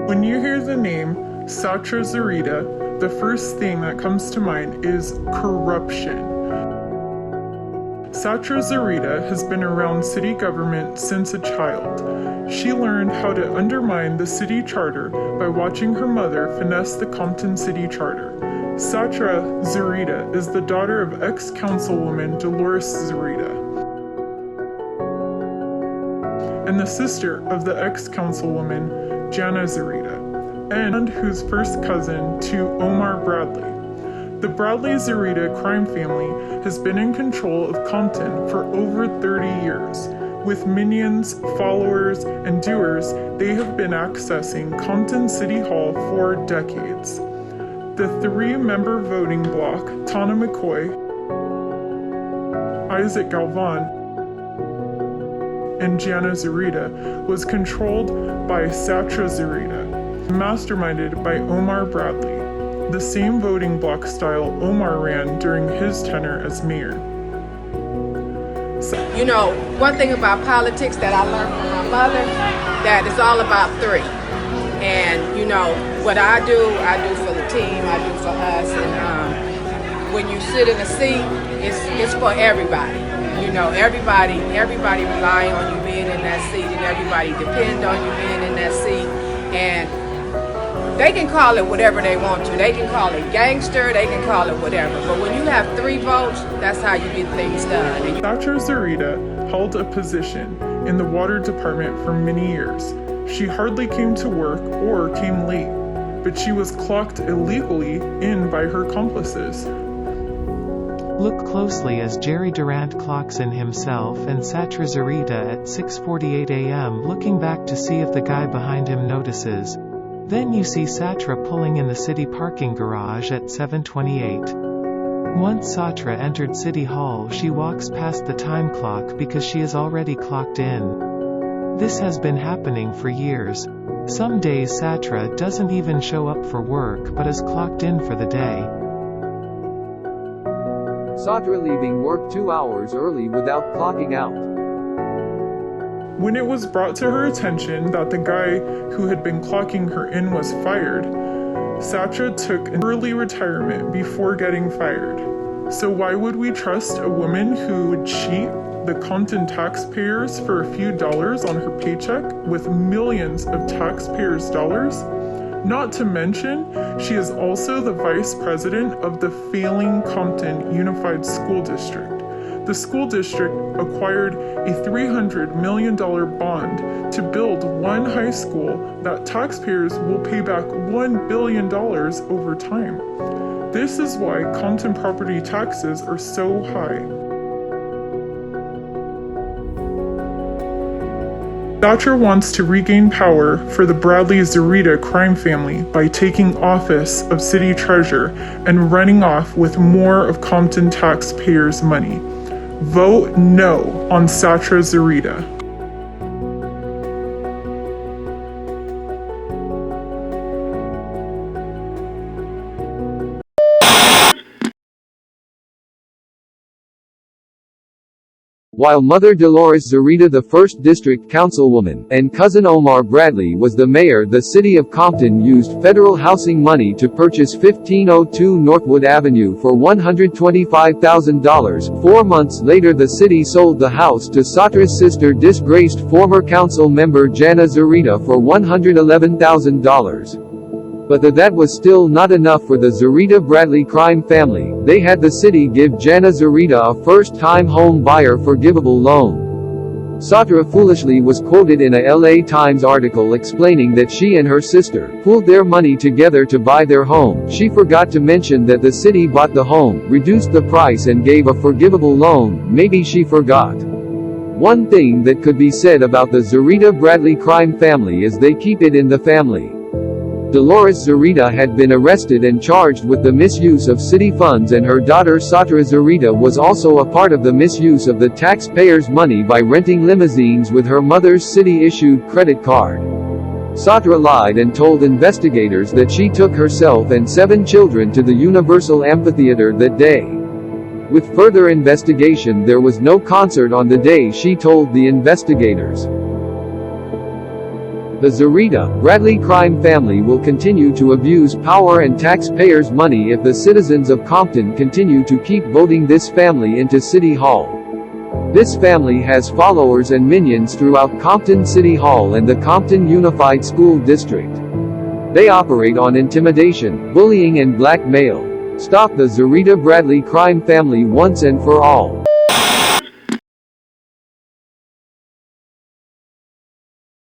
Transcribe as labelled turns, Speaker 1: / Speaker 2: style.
Speaker 1: When you hear the name Satra Zurita, the first thing that comes to mind is corruption. Satra Zurita has been around city government since a child. She learned how to undermine the city charter by watching her mother finesse the Compton city charter. Satra Zurita is the daughter of ex-councilwoman Dolores Zurita and the sister of the ex-councilwoman Jana Zurita, and who's first cousin to Omar Bradley. The Bradley Zurita crime family has been in control of Compton for over 30 years. With minions, followers, and doers, they have been accessing Compton City Hall for decades. The three-member voting bloc, Tana McCoy, Isaac Galvan, and Jana Zurita, was controlled by Satra Zurita, masterminded by Omar Bradley, the same voting bloc style Omar ran during his tenure as mayor.
Speaker 2: You know, one thing about politics that I learned from my mother, that it's all about three. And you know, what I do for the team, I do for us. And when you sit in a seat, it's for everybody. You know, everybody rely on you being in that seat, and everybody depend on you being in that seat. And they can call it whatever they want to. They can call it gangster, they can call it whatever. But when you have 3 votes, that's how you get things done.
Speaker 1: Satra Zurita held a position in the water department for many years. She hardly came to work or came late, but she was clocked illegally in by her accomplices.
Speaker 3: Look closely as Jerry Durant clocks in himself and Satra Zurita at 6:48 a.m. looking back to see if the guy behind him notices. Then you see Satra pulling in the city parking garage at 7:28. Once Satra entered City Hall, she walks past the time clock because she is already clocked in. This has been happening for years. Some days Satra doesn't even show up for work but is clocked in for the day.
Speaker 4: Satra leaving work 2 hours early without clocking out.
Speaker 1: When it was brought to her attention that the guy who had been clocking her in was fired, Satra took an early retirement before getting fired. So why would we trust a woman who would cheat the Compton taxpayers for a few dollars on her paycheck with millions of taxpayers' dollars? Not to mention, she is also the vice president of the failing Compton Unified School District. The school district acquired a $300 million bond to build one high school that taxpayers will pay back $1 billion over time. This is why Compton property taxes are so high. Satra wants to regain power for the Bradley Zurita crime family by taking office of city treasurer and running off with more of Compton taxpayers' money. Vote no on Satra Zurita.
Speaker 4: While Mother Dolores Zurita, the 1st District Councilwoman, and cousin Omar Bradley was the mayor, the city of Compton used federal housing money to purchase 1502 Northwood Avenue for $125,000. 4 months later, the city sold the house to Satra's sister, disgraced former council member Jana Zurita, for $111,000. But that was still not enough for the Zurita-Bradley crime family. They had the city give Jana Zurita a first-time home buyer forgivable loan. Satra foolishly was quoted in a LA Times article explaining that she and her sister pooled their money together to buy their home. She forgot to mention that the city bought the home, reduced the price and gave a forgivable loan. Maybe she forgot. One thing that could be said about the Zurita-Bradley crime family is they keep it in the family. Dolores Zurita had been arrested and charged with the misuse of city funds, and her daughter Satra Zurita was also a part of the misuse of the taxpayers' money by renting limousines with her mother's city-issued credit card. Satra lied and told investigators that she took herself and 7 children to the Universal Amphitheater that day. With further investigation, there was no concert on the day, she told the investigators. The Zurita-Bradley crime family will continue to abuse power and taxpayers' money if the citizens of Compton continue to keep voting this family into City Hall. This family has followers and minions throughout Compton City Hall and the Compton Unified School District. They operate on intimidation, bullying and blackmail. Stop the Zurita-Bradley crime family once and for all.